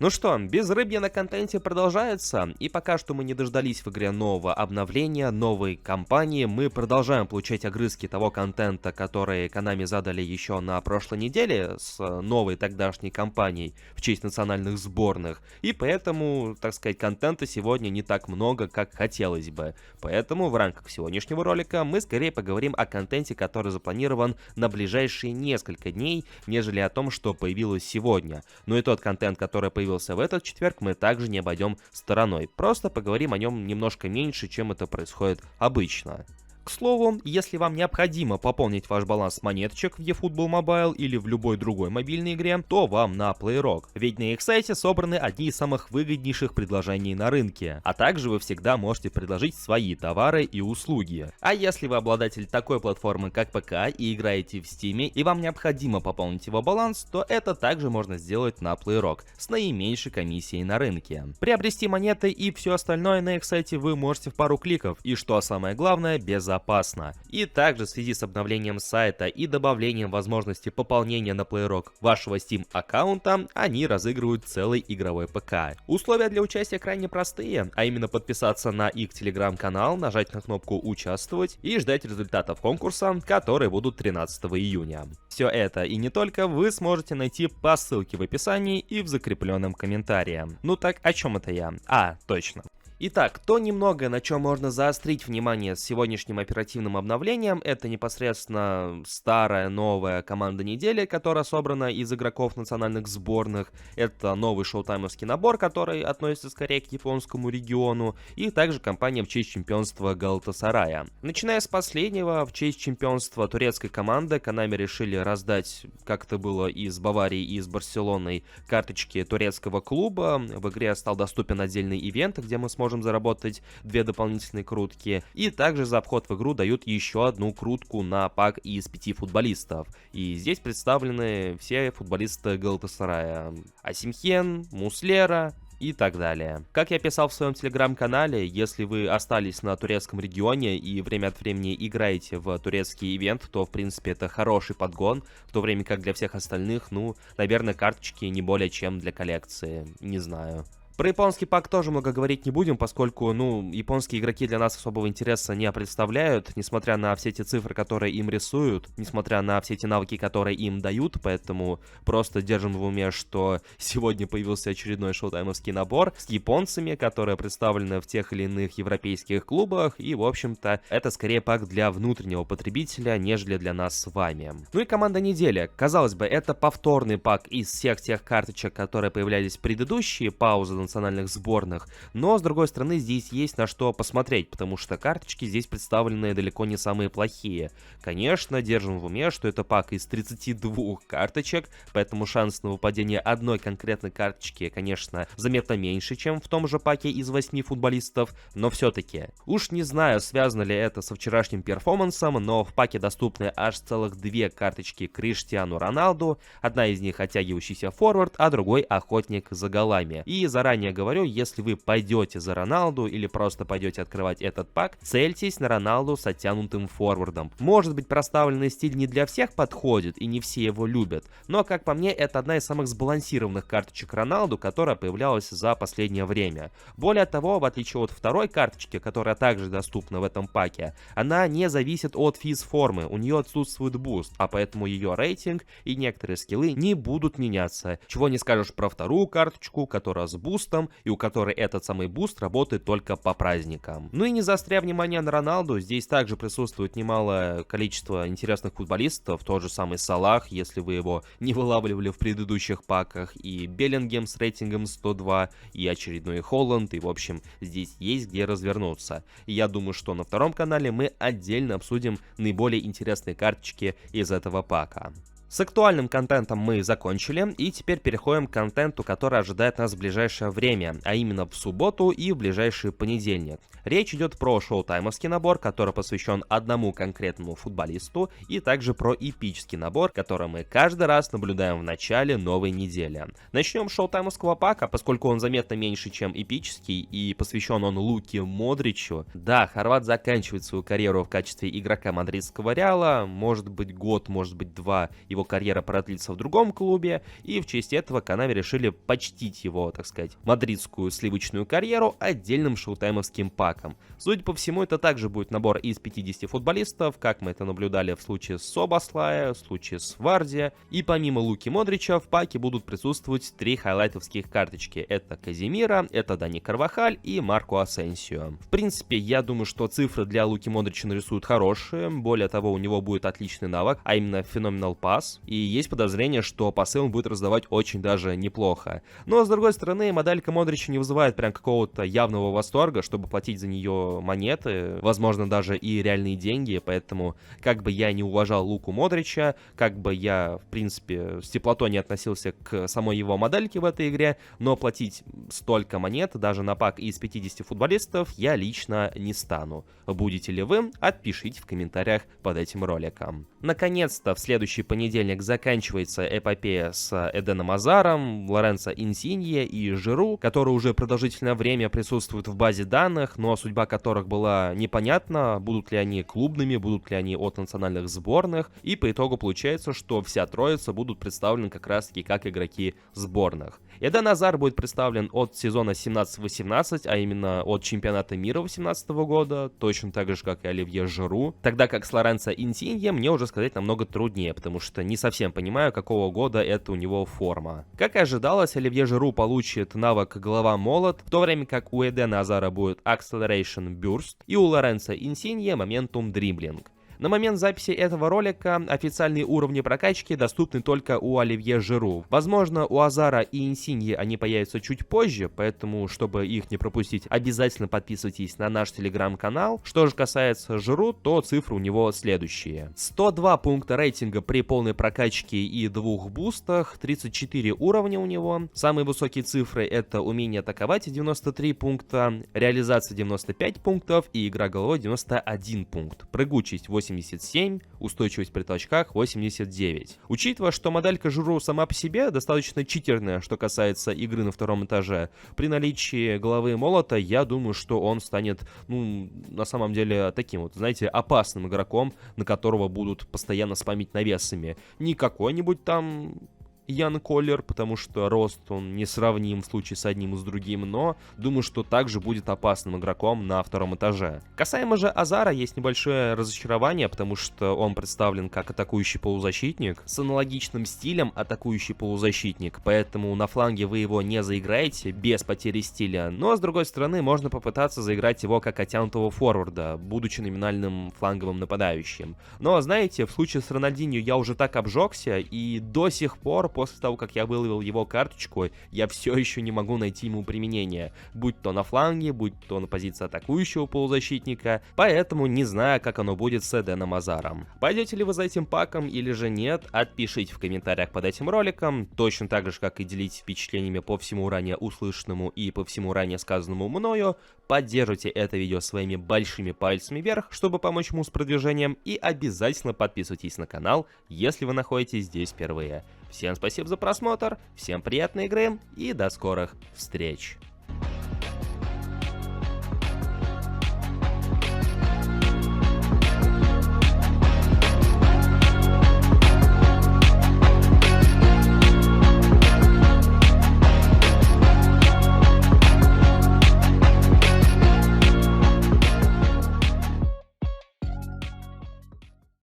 Ну что, безрыбье на контенте продолжается, и пока что мы не дождались в игре нового обновления, новой кампании, мы продолжаем получать огрызки того контента, который Konami задали еще на прошлой неделе с новой тогдашней кампанией в честь национальных сборных, и поэтому, так сказать, контента сегодня не так много, как хотелось бы. Поэтому в рамках сегодняшнего ролика мы скорее поговорим о контенте, который запланирован на ближайшие несколько дней, нежели о том, что появилось сегодня. Но и тот контент, который появился в этот четверг, мы также не обойдем стороной. Просто поговорим о нем немножко меньше, чем это происходит обычно. К слову, если вам необходимо пополнить ваш баланс монеточек в eFootball Mobile или в любой другой мобильной игре, то вам на PlayRock. Ведь на их сайте собраны одни из самых выгоднейших предложений на рынке. А также вы всегда можете предложить свои товары и услуги. А если вы обладатель такой платформы, как ПК, и играете в Steam, и вам необходимо пополнить его баланс, то это также можно сделать на PlayRock с наименьшей комиссией на рынке. Приобрести монеты и все остальное на их сайте вы можете в пару кликов. И что самое главное, безопасно. И также в связи с обновлением сайта и добавлением возможности пополнения на PlayRock вашего Steam аккаунта, они разыгрывают целый игровой ПК. Условия для участия крайне простые, а именно подписаться на их телеграм-канал, нажать на кнопку «Участвовать» и ждать результатов конкурса, которые будут 13 июня. Все это и не только вы сможете найти по ссылке в описании и в закрепленном комментарии. Ну так, о чем это я? Точно. Итак, то немногое, на чем можно заострить внимание с сегодняшним оперативным обновлением, это непосредственно старая новая команда недели, которая собрана из игроков национальных сборных, это новый шоутаймовский набор, который относится скорее к японскому региону, и также кампания в честь чемпионства Галатасарая. Начиная с последнего, в честь чемпионства турецкой команды, Konami решили раздать, как это было и с Баварией, и с Барселоной, карточки турецкого клуба. В игре стал доступен отдельный ивент, где мы сможем заработать 2 дополнительные крутки, и также за вход в игру дают еще одну крутку на пак из 5 футболистов. И здесь представлены все футболисты Галатасарая: Асимхен, Муслера и так далее. Как я писал в своем телеграм-канале, если вы остались на турецком регионе и время от времени играете в турецкий ивент, то в принципе это хороший подгон, в то время как для всех остальных, наверное, карточки не более чем для коллекции, не знаю. Про японский пак тоже много говорить не будем, поскольку, японские игроки для нас особого интереса не представляют, несмотря на все эти цифры, которые им рисуют, несмотря на все эти навыки, которые им дают, поэтому просто держим в уме, что сегодня появился очередной шоутаймовский набор с японцами, которые представлены в тех или иных европейских клубах, и, в общем-то, это скорее пак для внутреннего потребителя, нежели для нас с вами. Ну и команда недели. Казалось бы, это повторный пак из всех тех карточек, которые появлялись в предыдущие паузы национальных сборных, но с другой стороны здесь есть на что посмотреть, потому что карточки здесь представлены далеко не самые плохие. Конечно, держим в уме, что это пак из 32 карточек, поэтому шанс на выпадение одной конкретной карточки, конечно, заметно меньше, чем в том же паке из 8 футболистов, но все-таки. Уж не знаю, связано ли это со вчерашним перформансом, но в паке доступны аж целых 2 карточки Криштиану Роналду, одна из них оттягивающийся форвард, а другой охотник за голами. И заранее говорю, если вы пойдете за Роналду или просто пойдете открывать этот пак, цельтесь на Роналду с оттянутым форвардом. Может быть, проставленный стиль не для всех подходит и не все его любят, но, как по мне, это одна из самых сбалансированных карточек Роналду, которая появлялась за последнее время. Более того, в отличие от второй карточки, которая также доступна в этом паке, она не зависит от физ-формы, у нее отсутствует буст, а поэтому ее рейтинг и некоторые скиллы не будут меняться. Чего не скажешь про вторую карточку, которая с бустом, и у которой этот самый буст работает только по праздникам. Ну и не заостряя внимание на Роналду, здесь также присутствует немалое количество интересных футболистов, тот же самый Салах, если вы его не вылавливали в предыдущих паках, и Беллингем с рейтингом 102, и очередной Холланд, и в общем здесь есть где развернуться. И я думаю, что на втором канале мы отдельно обсудим наиболее интересные карточки из этого пака. С актуальным контентом мы закончили, и теперь переходим к контенту, который ожидает нас в ближайшее время, а именно в субботу и в ближайший понедельник. Речь идет про шоутаймовский набор, который посвящен одному конкретному футболисту, и также про эпический набор, который мы каждый раз наблюдаем в начале новой недели. Начнем с шоутаймовского пака, поскольку он заметно меньше, чем эпический, и посвящен он Луке Модричу. Да, хорват заканчивает свою карьеру в качестве игрока мадридского Реала, может быть год, может быть 2 его его карьера продлится в другом клубе, и в честь этого Konami решили почтить его, так сказать, мадридскую сливочную карьеру отдельным шоутаймовским паком. Судя по всему, это также будет набор из 50 футболистов, как мы это наблюдали в случае с Собослая, в случае с Варди, и помимо Луки Модрича в паке будут присутствовать 3 хайлайтовских карточки. Это Казимира, это Дани Карвахаль и Марко Асенсио. В принципе, я думаю, что цифры для Луки Модрича нарисуют хорошие, более того, у него будет отличный навык, а именно Phenomenal Pass, и есть подозрение, что пасы он будет раздавать очень даже неплохо. Но, с другой стороны, моделька Модрича не вызывает прям какого-то явного восторга, чтобы платить за нее монеты, возможно, даже и реальные деньги, поэтому, как бы я не уважал Луку Модрича, как бы я, в принципе, с теплотой не относился к самой его модельке в этой игре, но платить столько монет, даже на пак из 50 футболистов, я лично не стану. Будете ли вы? Отпишите в комментариях под этим роликом. Наконец-то в следующий понедельник заканчивается эпопея с Эденом Азаром, Лоренцо Инсинье и Жиру, которые уже продолжительное время присутствуют в базе данных, но судьба которых была непонятна, будут ли они клубными, будут ли они от национальных сборных, и по итогу получается, что вся троица будут представлены как раз-таки как игроки сборных. Эден Азар будет представлен от сезона 17-18, а именно от чемпионата мира 2018 года, точно так же, как и Оливье Жиру, тогда как с Лоренцо Инсинье мне уже сказать намного труднее, потому что не совсем понимаю, какого года это у него форма. Как и ожидалось, Оливье Жиру получит навык Голова Молот, в то время как у Эдена Азара будет Acceleration Burst и у Лоренцо Инсинье Momentum Dribbling. На момент записи этого ролика официальные уровни прокачки доступны только у Оливье Жиру. Возможно, у Азара и Инсиньи они появятся чуть позже, поэтому, чтобы их не пропустить, обязательно подписывайтесь на наш телеграм-канал. Что же касается Жиру, то цифры у него следующие. 102 пункта рейтинга при полной прокачке и 2 бустах, 34 уровня у него. Самые высокие цифры — это умение атаковать 93 пункта, реализация 95 пунктов и игра головой 91 пункт. Прыгучесть 87, устойчивость при толчках 89. Учитывая, что моделька Жиру сама по себе достаточно читерная, что касается игры на втором этаже, при наличии головы молота, я думаю, что он станет, на самом деле, таким вот, знаете, опасным игроком, на которого будут постоянно спамить навесами. Не какой-нибудь там Ян Коллер, потому что рост он несравним в случае с одним и с другим, но думаю, что также будет опасным игроком на втором этаже. Касаемо же Азара, есть небольшое разочарование, потому что он представлен как атакующий полузащитник, с аналогичным стилем атакующий полузащитник, поэтому на фланге вы его не заиграете без потери стиля, но с другой стороны можно попытаться заиграть его как оттянутого форварда, будучи номинальным фланговым нападающим. Но знаете, в случае с Рональдиньо я уже так обжегся, и до сих пор после того, как я выловил его карточку, я все еще не могу найти ему применение, будь то на фланге, будь то на позиции атакующего полузащитника, поэтому не знаю, как оно будет с Эденом Азаром. Пойдете ли вы за этим паком или же нет, отпишите в комментариях под этим роликом, точно так же, как и делитесь впечатлениями по всему ранее услышанному и по всему ранее сказанному мною, поддержите это видео своими большими пальцами вверх, чтобы помочь ему с продвижением, и обязательно подписывайтесь на канал, если вы находитесь здесь впервые. Всем спасибо за просмотр, всем приятной игры и до скорых встреч!